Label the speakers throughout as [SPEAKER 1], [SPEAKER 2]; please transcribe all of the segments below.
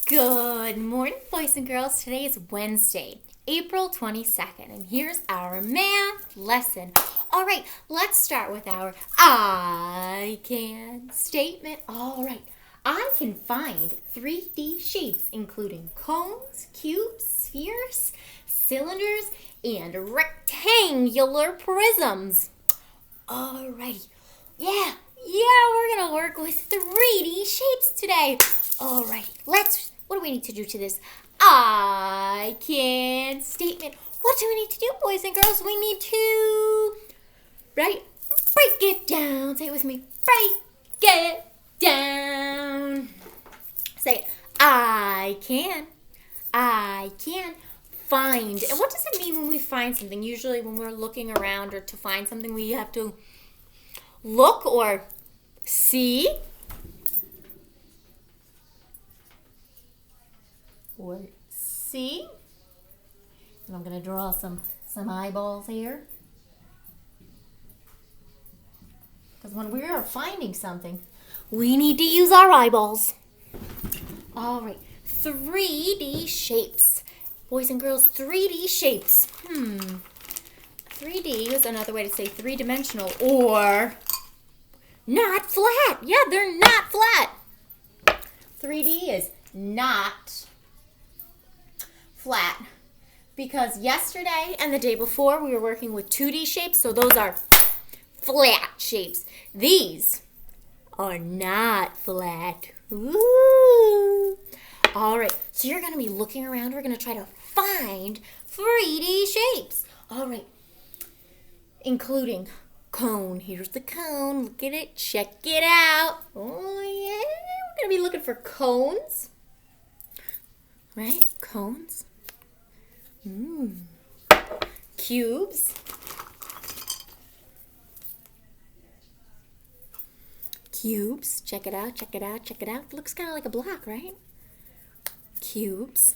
[SPEAKER 1] Good morning, boys and girls. Today is Wednesday, April 22nd, and here's our math lesson. All right, let's start with our I can statement. All right, I can find 3D shapes, including cones, cubes, spheres, cylinders, and rectangular prisms. All righty. Yeah, we're going to work with 3D shapes today. All right, what do we need to do to this I can statement? What do we need to do, boys and girls? We need to, break it down. Say it with me. Break it down. Say it. I can find. And what does it mean when we find something? Usually when we're looking around or to find something, we have to look or see or see. And I'm going to draw some eyeballs here. Because when we are finding something, we need to use our eyeballs. All right, 3D shapes. Boys and girls, 3D shapes. 3D is another way to say three-dimensional or not flat. Yeah, they're not flat. 3D is not flat. Because yesterday and the day before we were working with 2D shapes, so those are flat shapes. These are not flat. Ooh. All right, so you're going to be looking around. We're going to try to find 3D shapes. All right, including cone. Here's the cone. Look at it. Check it out. Oh, yeah. We're going to be looking for cones. Right? Cones. Cubes. Cubes. Check it out. Check it out. Check it out. Looks kind of like a block, right? Cubes.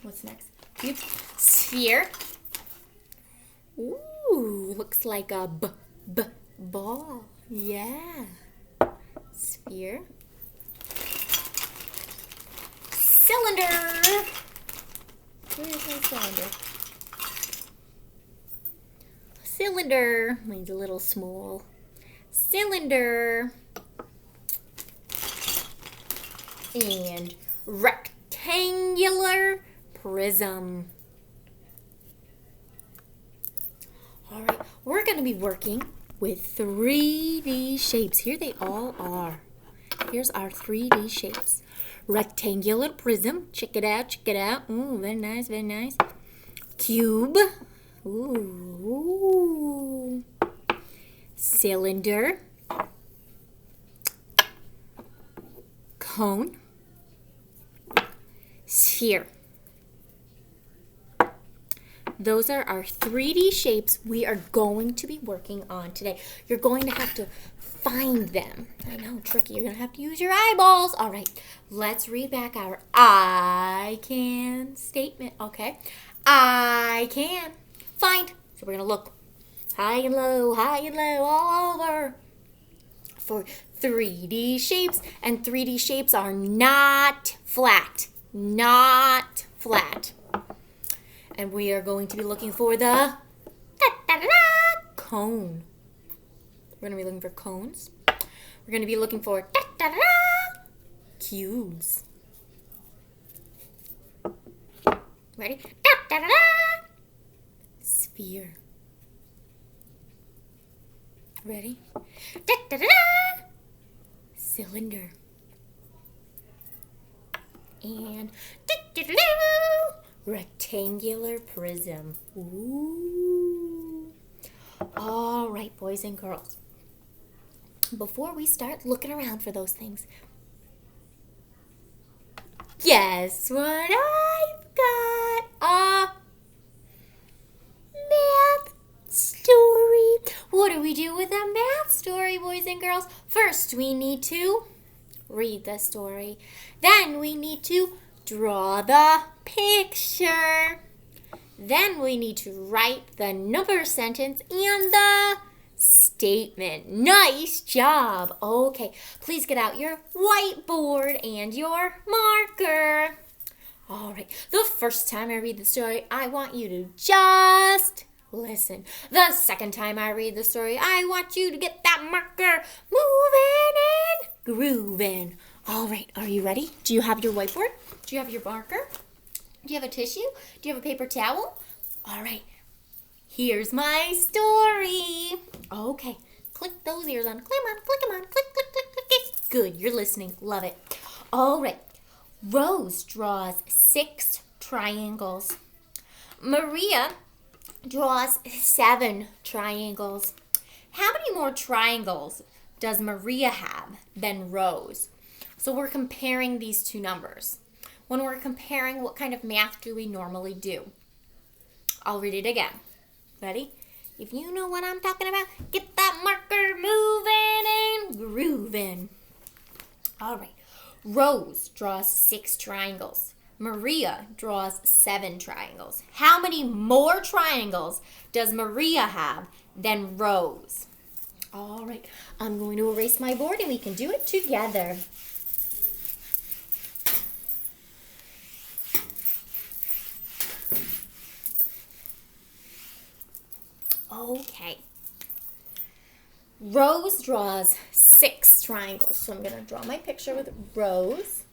[SPEAKER 1] What's next? Cube. Sphere. Ooh, looks like a ball. Yeah. Sphere. Cylinder. Where's my cylinder? Cylinder. Mine's a little small. Cylinder. And rectangular prism. All right, we're going to be working with 3D shapes. Here they all are. Here's our 3D shapes. Rectangular prism. Check it out, check it out. Ooh, very nice, very nice. Cube. Ooh. Cylinder. Cone. Sphere. Those are our 3D shapes we are going to be working on today. You're going to have to find them. I know, tricky. You're going to have to use your eyeballs. All right, let's read back our I can statement, okay? I can find. So we're going to look high and low, all over for 3D shapes. And 3D shapes are not flat. Not flat. And we are going to be looking for the cone. We're going to be looking for cones. We're going to be looking for cubes. Ready? Sphere. Ready? Cylinder. And rectangular prism. Ooh. All right, boys and girls. Before we start looking around for those things, guess what I've got? A math story. What do we do with a math story, boys and girls? First, we need to read the story. Then we need to draw the picture. Then we need to write the number sentence and the statement. Nice job. Okay, please get out your whiteboard and your marker. All right, the first time I read the story, I want you to just listen. The second time I read the story, I want you to get that marker moving and grooving. All right, are you ready? Do you have your whiteboard? Do you have your marker? Do you have a tissue? Do you have a paper towel? All right, here's my story. Okay, click those ears on. Click them on. Click, click, click, click, click. Good, you're listening. Love it. All right. Rose draws 6 triangles. Maria draws 7 triangles. How many more triangles does Maria have than Rose? So we're comparing these two numbers. When we're comparing, what kind of math do we normally do? I'll read it again. Ready? If you know what I'm talking about, get that marker moving and grooving. All right. Rose draws 6 triangles. Maria draws 7 triangles. How many more triangles does Maria have than Rose? All right, I'm going to erase my board and we can do it together. Okay. Rose draws 6 triangles. So I'm going to draw my picture with Rose,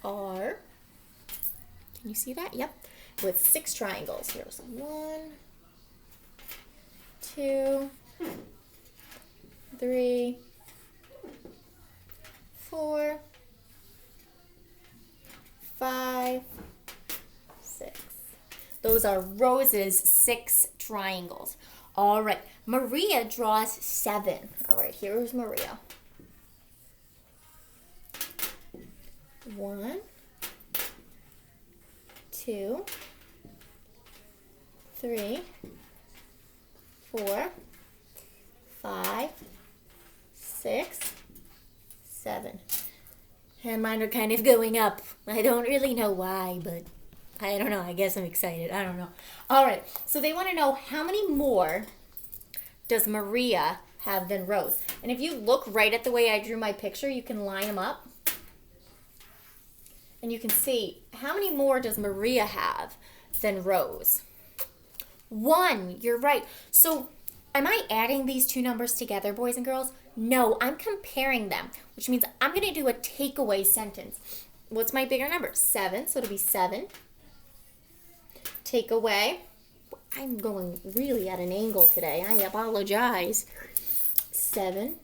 [SPEAKER 1] R. Can you see that? Yep. With 6 triangles. Here's 1, 2, 3, 4, 5, 6. Those are Rose's 6 triangles. All right, Maria draws 7. All right, here's Maria. 1, 2, 3, 4, 5, 6, 7. And mine are kind of going up. I don't really know why, but I don't know. I guess I'm excited. I don't know. All right. So they want to know how many more does Maria have than Rose? And if you look right at the way I drew my picture, you can line them up. And you can see how many more does Maria have than Rose? 1. You're right. So am I adding these two numbers together, boys and girls? No, I'm comparing them, which means I'm going to do a takeaway sentence. What's my bigger number? 7. So it'll be 7. Take away. I'm going really at an angle today. I apologize. 7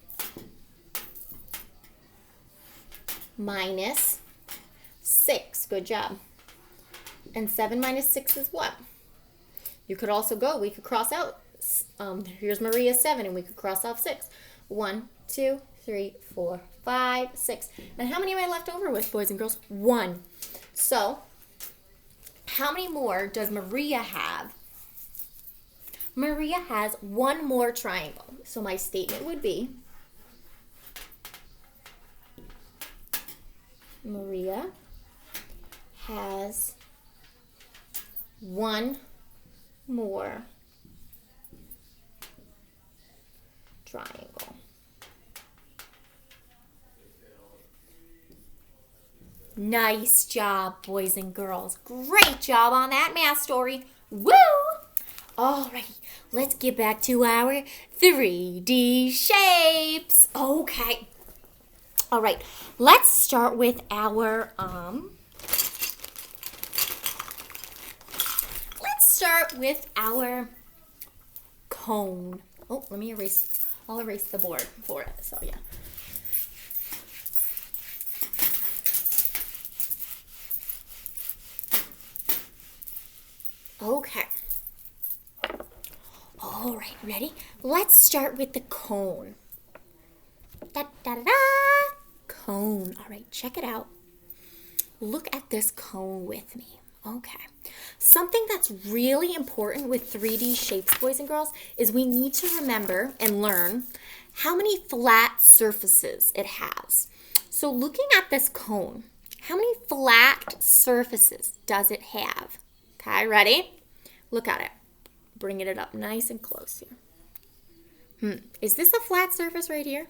[SPEAKER 1] minus 6. Good job. And 7 minus 6 is what? You could also go, we could cross out, here's Maria's 7, and we could cross off 6. 1, 2, 3, 4, 5, 6. And how many am I left over with, boys and girls? 1. So, how many more does Maria have? Maria has 1 more triangle. So my statement would be, Maria has 1 more triangle. Nice job, boys and girls. Great job on that math story. Woo! Alrighty, let's get back to our 3D shapes. Okay. All right, let's start with our cone. Oh, let me erase. I'll erase the board for it. So yeah. Okay. All right, ready? Let's start with the cone. Da da da da. Cone. All right, check it out. Look at this cone with me. Okay. Something that's really important with 3D shapes, boys and girls, is we need to remember and learn how many flat surfaces it has. So looking at this cone, how many flat surfaces does it have? Okay, ready? Look at it. Bringing it up nice and close here. Is this a flat surface right here?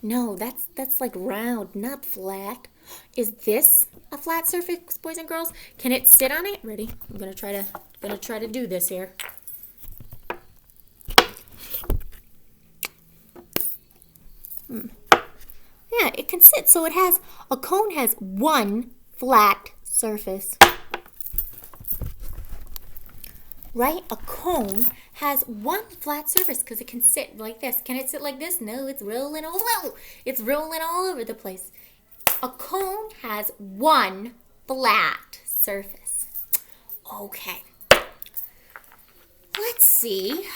[SPEAKER 1] No, that's like round, not flat. Is this a flat surface, boys and girls? Can it sit on it? Ready? I'm gonna try to do this here. Yeah, it can sit. So a cone has one flat surface. Right? A cone has one flat surface because it can sit like this. Can it sit like this? No, it's rolling all over the place. A cone has one flat surface. Okay. Let's see.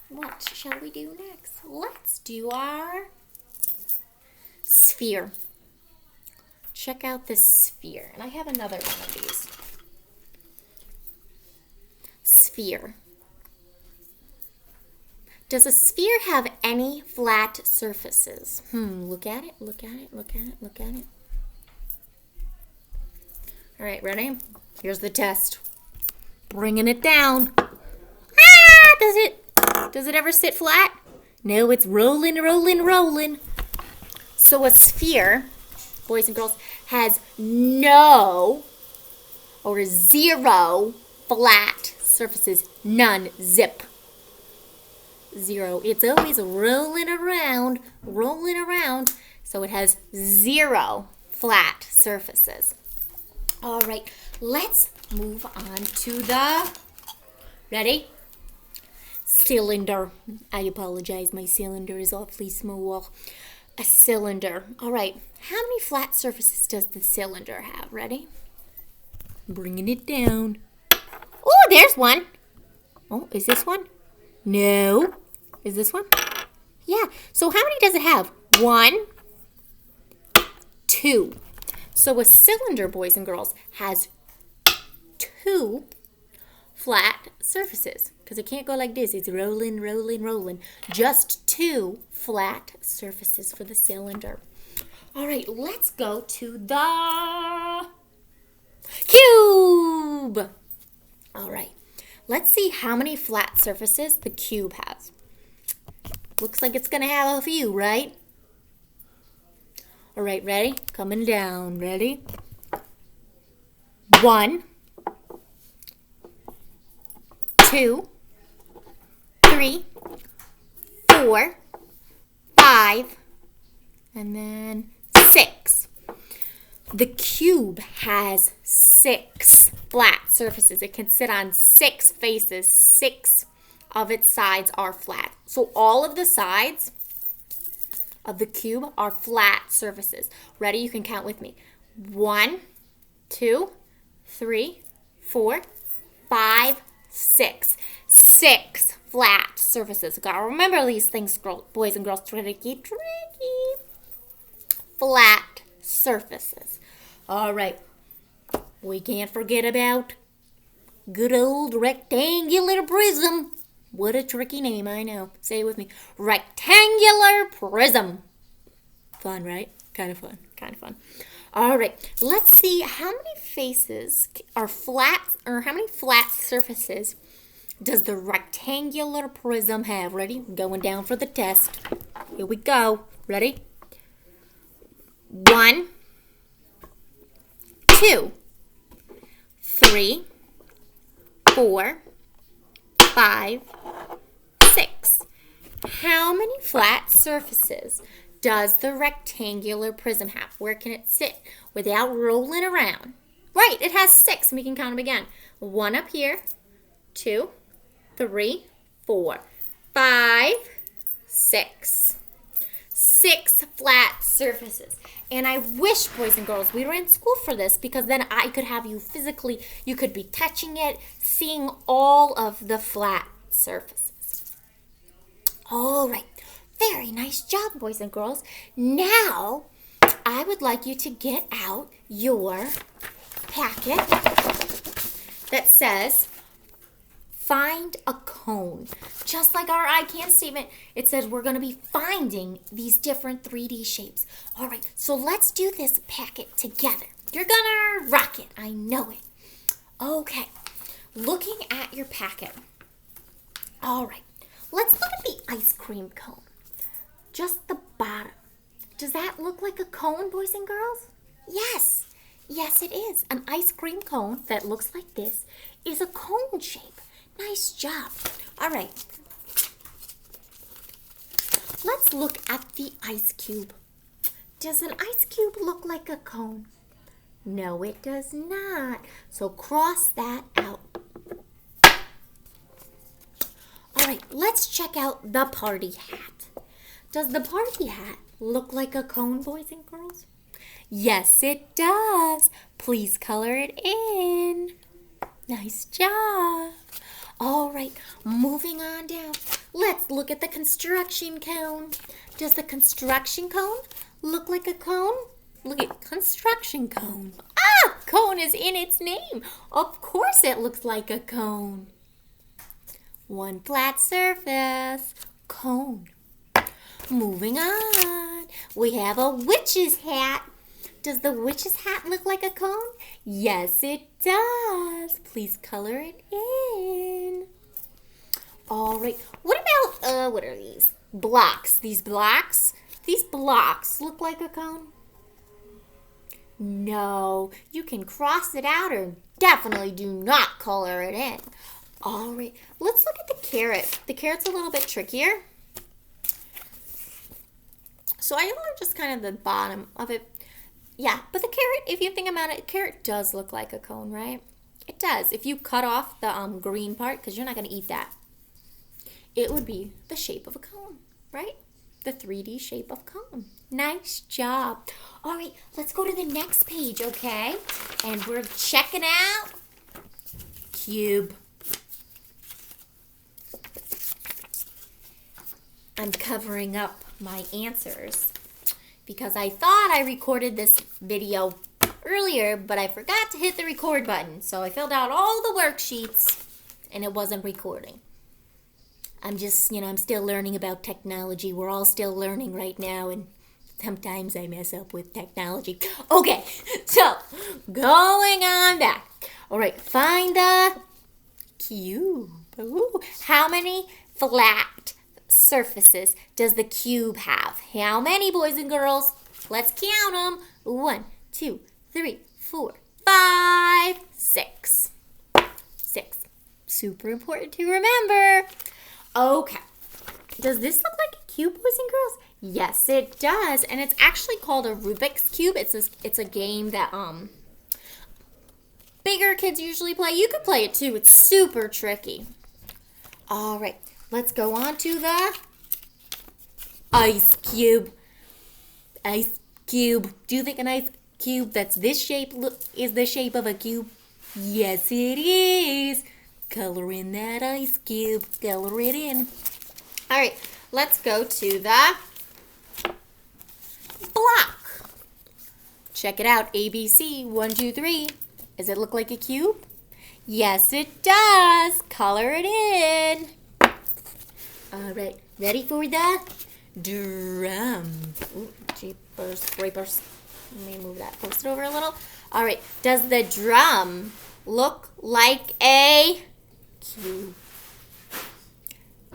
[SPEAKER 1] What shall we do next? Let's do our sphere. Check out this sphere. And I have another one of these. Sphere. Does a sphere have any flat surfaces? Look at it, look at it, look at it, look at it. All right, ready? Here's the test. Bringing it down. Does it ever sit flat? No, it's rolling, rolling, rolling. So a sphere, boys and girls, has no or zero flat surfaces. None. Zip. Zero. It's always rolling around. So it has zero flat surfaces. All right, let's move on to the, ready? Cylinder. I apologize, my cylinder is awfully small. A cylinder. All right, how many flat surfaces does the cylinder have? Ready? Bringing it down. Oh, there's one. Oh, is this one? No. Is this one? Yeah. So how many does it have? 1, 2. So a cylinder, boys and girls, has 2 flat surfaces because it can't go like this. It's rolling, rolling, rolling. Just 2 flat surfaces for the cylinder. All right, let's go to the cube. All right, let's see how many flat surfaces the cube has. Looks like it's going to have a few, right? All right, ready? Coming down. Ready? 1, 2, 3, 4, 5, and then 6. The cube has 6 flat surfaces. It can sit on 6 faces. 6 of its sides are flat. So all of the sides of the cube are flat surfaces. Ready? You can count with me. 1, 2, 3, 4, 5, 6. 6 flat surfaces. Gotta remember these things, boys and girls. Tricky. Flat surfaces. All right. We can't forget about good old rectangular prism. What a tricky name, I know. Say it with me. Rectangular prism. Fun, right? Kind of fun. All right. Let's see how many faces are flat, or how many flat surfaces does the rectangular prism have? Ready? Going down for the test. Here we go. Ready? 1, 2, 3, 4, 5, 6. How many flat surfaces does the rectangular prism have? Where can it sit without rolling around? Right, it has 6. We can count them again. 1 up here, 2, 3, 4, 5, 6. 6 flat surfaces. And I wish, boys and girls, we were in school for this, because then I could have you physically, you could be touching it, seeing all of the flat surfaces. All right. Very nice job, boys and girls. Now, I would like you to get out your packet that says, find a cone. Just like our I can statement, it says we're going to be finding these different 3D shapes. All right, so let's do this packet together. You're going to rock it. I know it. Okay, looking at your packet. All right, let's look at the ice cream cone. Just the bottom. Does that look like a cone, boys and girls? Yes. Yes, it is. An ice cream cone that looks like this is a cone shape. Nice job. All right. Let's look at the ice cube. Does an ice cube look like a cone? No, it does not. So cross that out. All right, let's check out the party hat. Does the party hat look like a cone, boys and girls? Yes, it does. Please color it in. Nice job. All right, moving on down. Let's look at the construction cone. Does the construction cone look like a cone? Look at construction cone. Ah, cone is in its name. Of course it looks like a cone. One flat surface, cone. Moving on, we have a witch's hat. Does the witch's hat look like a cone? Yes, it does. Please color it in. All right, what about, what are these? Blocks. These blocks look like a cone? No, you can cross it out or definitely do not color it in. All right, let's look at the carrot. The carrot's a little bit trickier. So I only just kind of the bottom of it. Yeah, but the carrot, if you think about it, carrot does look like a cone, right? It does. If you cut off the green part, because you're not going to eat that, it would be the shape of a cone, right? The 3D shape of cone. Nice job. All right, let's go to the next page, okay? And we're checking out cube. I'm covering up my answers because I thought I recorded this video earlier, but I forgot to hit the record button. So I filled out all the worksheets and it wasn't recording. I'm just, I'm still learning about technology. We're all still learning right now, and sometimes I mess up with technology. Okay, so going on back. All right, find the cube. Ooh, how many flat surfaces does the cube have? How many, boys and girls? Let's count them. 1, 2, 3, 4, 5, 6. 6. Super important to remember. Okay. Does this look like a cube, boys and girls? Yes, it does. And it's actually called a Rubik's Cube. It's a game that bigger kids usually play. You could play it too. It's super tricky. All right. Let's go on to the ice cube. Ice cube. Do you think an ice cube that's this shape is the shape of a cube? Yes, it is. Color in that ice cube. Color it in. All right, let's go to the block. Check it out. ABC, 1, 2, 3. Does it look like a cube? Yes, it does. Color it in. All right, ready for the drum. Ooh, jeepers, scrapers. Let me move that post over a little. All right, does the drum look like a cube?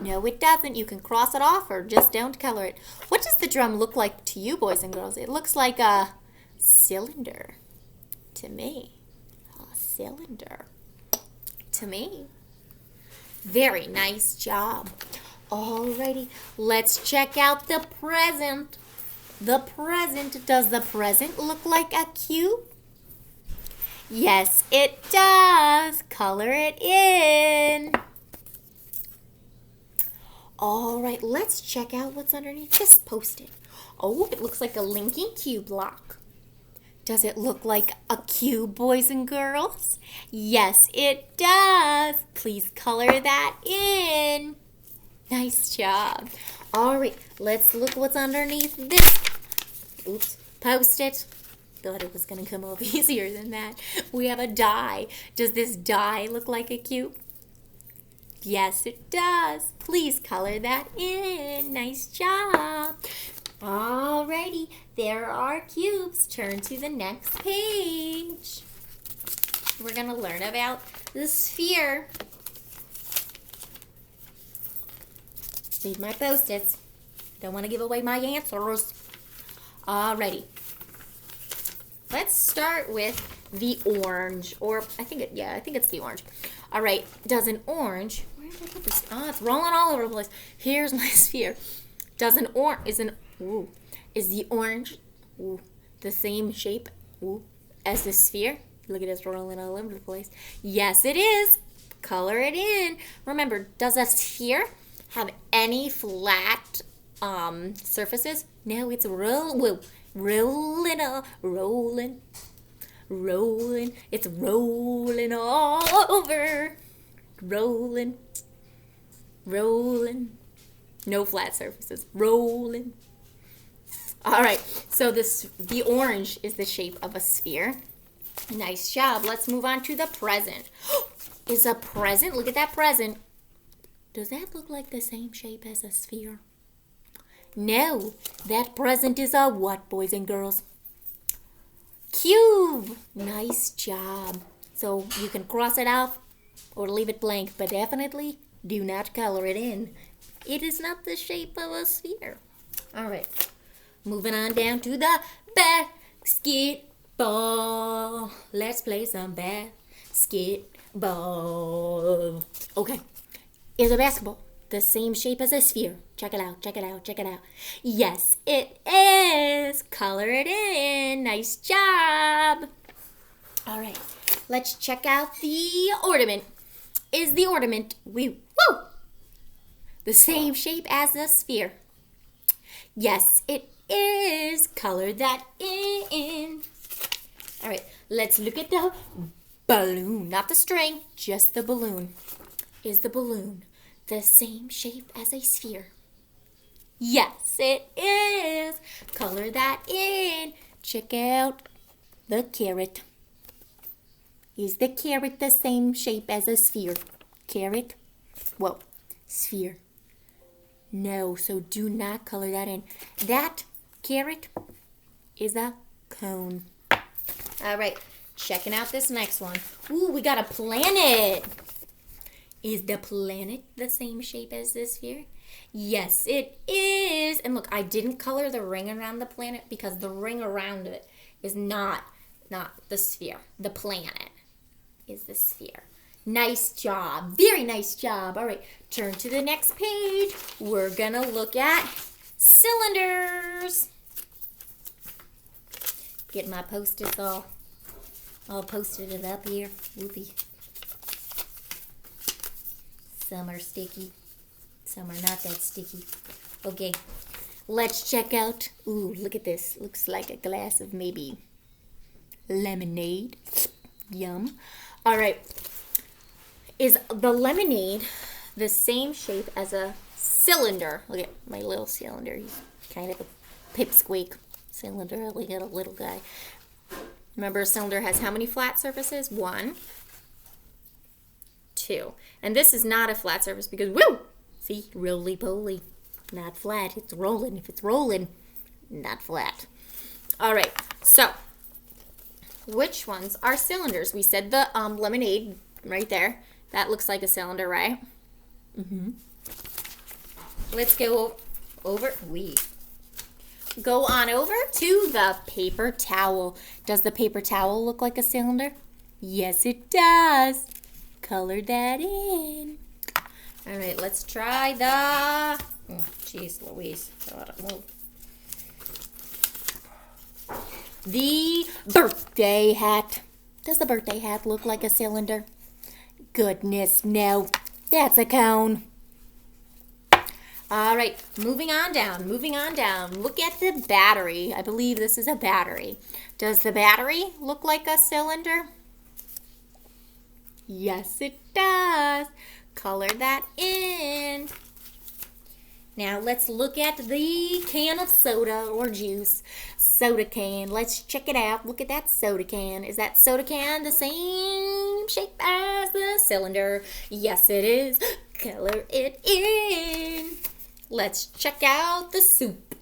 [SPEAKER 1] No, it doesn't. You can cross it off or just don't color it. What does the drum look like to you, boys and girls? It looks like a cylinder to me. A cylinder to me. Very nice job. Alrighty, let's check out the present. The present. Does the present look like a cube? Yes, it does. Color it in. All right, let's check out what's underneath this Post-it. Oh, it looks like a linking cube lock. Does it look like a cube, boys and girls? Yes, it does. Please color that in. Nice job. All right, let's look what's underneath this. Oops, Post-it. Thought it was going to come off easier than that. We have a die. Does this die look like a cube? Yes, it does. Please color that in. Nice job. Alrighty, there are cubes. Turn to the next page. We're going to learn about the sphere. Need my Post-its. Don't want to give away my answers. Alrighty. Let's start with the orange, or I think it's the orange. All right, does an orange, where did I put this? Oh, it's rolling all over the place. Here's my sphere. Is the orange the same shape as the sphere? Look at it rolling all over the place. Yes, it is. Color it in. Remember, does a sphere have any flat surfaces? No, it's rolling. It's rolling all over. Rolling. No flat surfaces. Rolling. All right, so the orange is the shape of a sphere. Nice job. Let's move on to the present. Is a present, look at that present. Does that look like the same shape as a sphere? No, that present is a what, boys and girls? Cube. Nice job. So you can cross it off or leave it blank, but definitely do not color it in. It is not the shape of a sphere. All right, moving on down to the basketball. Let's play some basketball. Okay, is a basketball the same shape as a sphere? Check it out. Yes, it is. Color it in. Nice job. All right, let's check out the ornament. Is the ornament the same shape as a sphere? Yes, it is. Color that in. All right, let's look at the balloon. Not the string, just the balloon. Is the balloon the same shape as a sphere? Yes, it is. Color that in. Check out the carrot. Is the carrot the same shape as a sphere? Carrot? Sphere. No, so do not color that in. That carrot is a cone. All right, checking out this next one. Ooh, we got a planet. Is the planet the same shape as the sphere? Yes, it is. And look, I didn't color the ring around the planet because the ring around it is not the sphere. The planet is the sphere. Nice job. Very nice job. All right, turn to the next page. We're going to look at cylinders. Get my Post-its all posted it up here. Whoopee. Some are sticky. Some are not that sticky. Okay, let's check out. Ooh, look at this. Looks like a glass of maybe lemonade. Yum. All right. Is the lemonade the same shape as a cylinder? Look at my little cylinder. He's kind of a pipsqueak cylinder. Look at a little guy. Remember, a cylinder has how many flat surfaces? 1, 2. And this is not a flat surface because, see, roly-poly. Not flat. It's rolling. If it's rolling, not flat. All right. So, which ones are cylinders? We said the lemonade right there. That looks like a cylinder, right? Mm-hmm. Let's go over. Go on over to the paper towel. Does the paper towel look like a cylinder? Yes, it does. Color that in. All right, let's try the... Jeez Louise. The birthday hat. Does the birthday hat look like a cylinder? Goodness, no. That's a cone. All right, moving on down. Look at the battery. I believe this is a battery. Does the battery look like a cylinder? Yes, it does. Color that in. Now let's look at the can of soda or juice. Soda can. Let's check it out. Look at that soda can. Is that soda can the same shape as the cylinder? Yes, it is. Color it in. Let's check out the soup.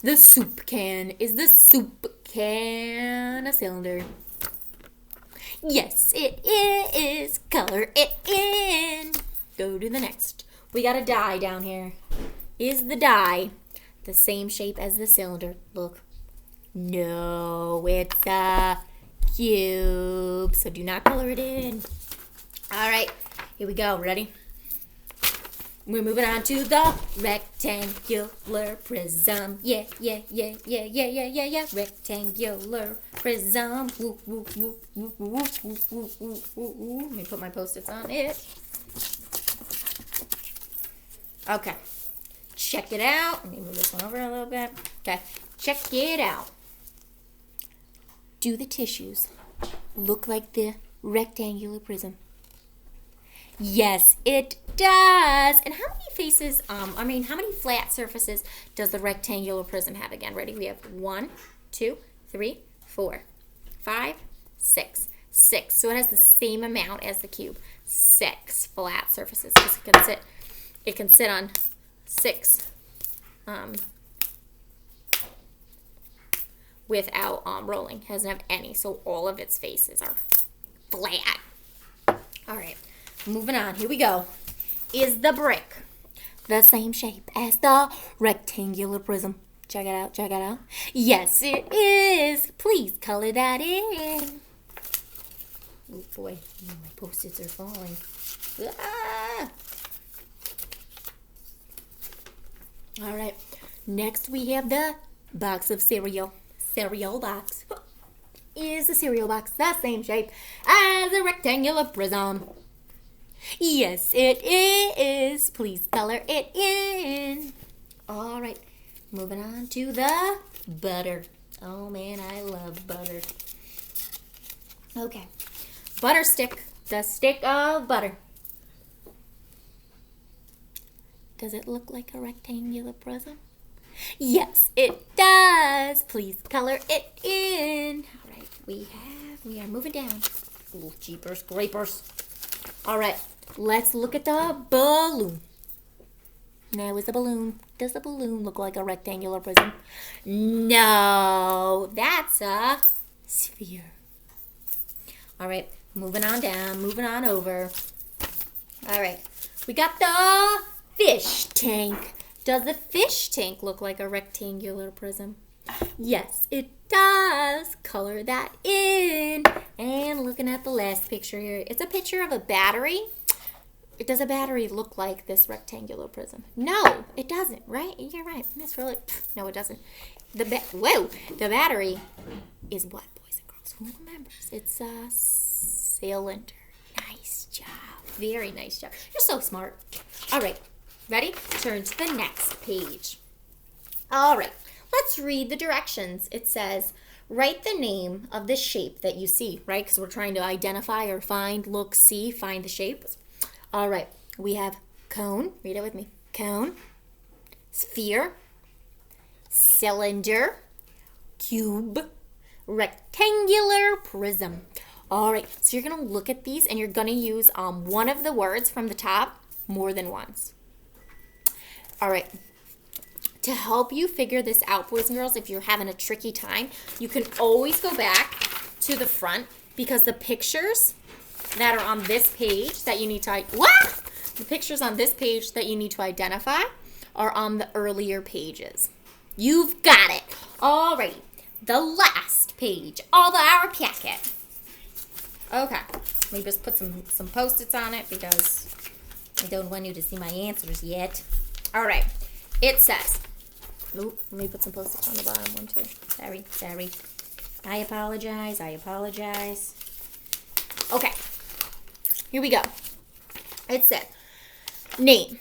[SPEAKER 1] The soup can. Is the soup can a cylinder? Yes, it is. Color it in. Go to the next. We got a die down here. Is the die the same shape as the cylinder? Look. No, it's a cube. So do not color it in. All right, here we go. Ready? We're moving on to the rectangular prism. Yeah, yeah, yeah, yeah, yeah, yeah, yeah, yeah. Rectangular prism. Woo, woo, woo, woo, woo, woo, woo, woo, woo, woo. Let me put my Post-its on it. Okay. Check it out. Let me move this one over a little bit. Okay. Check it out. Do the tissues look like the rectangular prism? Yes, it does. And how many faces, how many flat surfaces does the rectangular prism have again? Ready? We have 1, 2, 3, 4, 5, 6. 6. So it has the same amount as the cube. 6 flat surfaces. Because it can sit on 6 without rolling. It doesn't have any. So all of its faces are flat. All right. Moving on. Here we go. Is the brick the same shape as the rectangular prism? Check it out. Check it out. Yes, it is. Please color that in. Oh, boy. My Post-its are falling. Ah! All right. Next, we have the box of cereal. Cereal box. Is the cereal box the same shape as a rectangular prism? Yes, it is. Please color it in. All right. Moving on to the butter. Oh, man, I love butter. Okay. Butter stick. The stick of butter. Does it look like a rectangular prism? Yes, it does. Please color it in. All right. We are moving down. Ooh, jeepers, creepers. All right. Let's look at the balloon. Now, is the balloon, does the balloon look like a rectangular prism? No, that's a sphere. All right, moving on down, moving on over. All right, we got the fish tank. Does the fish tank look like a rectangular prism? Yes, it does. Color that in. And looking at the last picture here, it's a picture of a battery. Does a battery look like this rectangular prism? No, it doesn't, right? You're right. Miss Really. No, it doesn't. The battery is what, boys and girls? Who remembers? It's a cylinder. Nice job. Very nice job. You're so smart. All right. Ready? Turn to the next page. All right. Let's read the directions. It says, write the name of the shape that you see, right? Because we're trying to identify or find, look, see, find the shapes. All right, we have cone. Read it with me. Cone, sphere, cylinder, cube, rectangular prism. All right, so you're going to look at these and you're going to use one of the words from the top more than once. All right, to help you figure this out, boys and girls, if you're having a tricky time, you can always go back to the front because the pictures that are on this page that you need to the pictures on this page that you need to identify are on the earlier pages. You've got it. Alrighty. The last page of our packet. Okay. Let me just put some Post-its on it because I don't want you to see my answers yet. Alright. It says, let me put some Post-its on the bottom one too. Sorry. I apologize. Okay. Here we go. It said, name.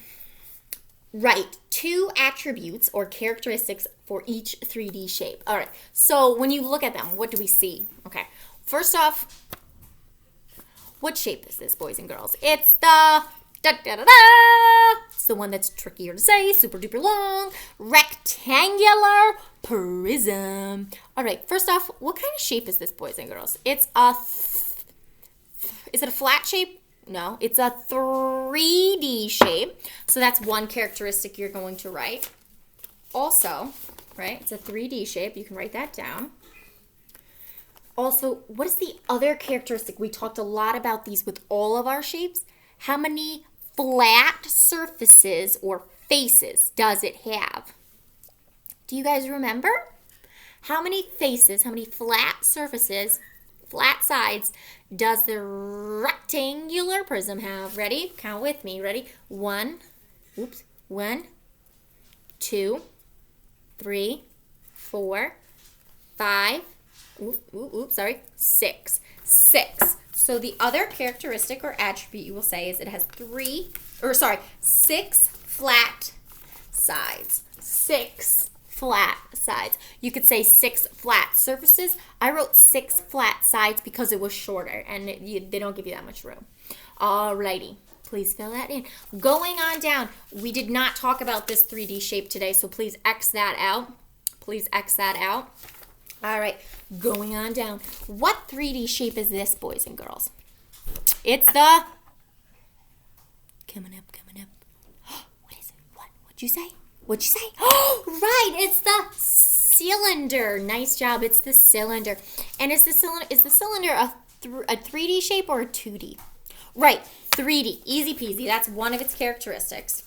[SPEAKER 1] Write 2 attributes or characteristics for each 3D shape. All right. So when you look at them, what do we see? Okay. First off, what shape is this, boys and girls? It's the it's the one that's trickier to say, super duper long, rectangular prism. All right. First off, what kind of shape is this, boys and girls? It's is it a flat shape? No, it's a 3D shape. So that's one characteristic you're going to write. Also, right, it's a 3D shape. You can write that down. Also, what is the other characteristic? We talked a lot about these with all of our shapes. How many flat surfaces or faces does it have? Do you guys remember? How many faces, how many flat surfaces, flat sides does the rectangular prism have? Ready? Count with me. Ready? 1, 2, 3, 4, 5, 6. 6. So the other characteristic or attribute you will say is it has 6 flat sides. 6 flat sides. You could say 6 flat surfaces. I wrote 6 flat sides because it was shorter and they don't give you that much room. Alrighty. Please fill that in. Going on down, we did not talk about this 3D shape today, so please X that out. Please X that out. All right, going on down. What 3D shape is this, boys and girls? It's the... Coming up. What is it? What'd you say? Oh, right, it's the cylinder. Nice job, it's the cylinder. And is the cylinder a 3D shape or a 2D? Right, 3D, easy peasy. That's one of its characteristics.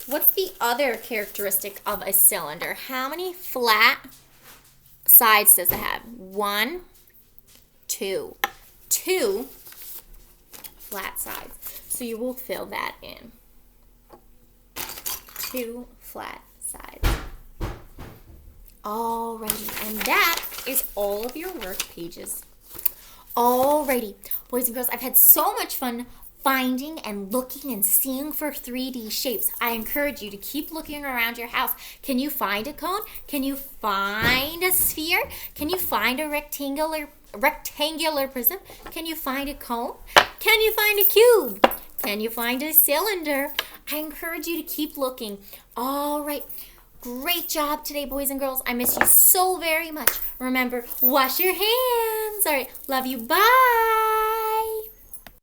[SPEAKER 1] What's the other characteristic of a cylinder? How many flat sides does it have? 1, 2. 2 flat sides. So you will fill that in. 2 flat sides. Alrighty, and that is all of your work pages. Alrighty, boys and girls, I've had so much fun finding and looking and seeing for 3D shapes. I encourage you to keep looking around your house. Can you find a cone? Can you find a sphere? Can you find a rectangular prism? Can you find a cone? Can you find a cube? Can you find a cylinder? I encourage you to keep looking. All right. Great job today, boys and girls. I miss you so very much. Remember, wash your hands. All right. Love you. Bye.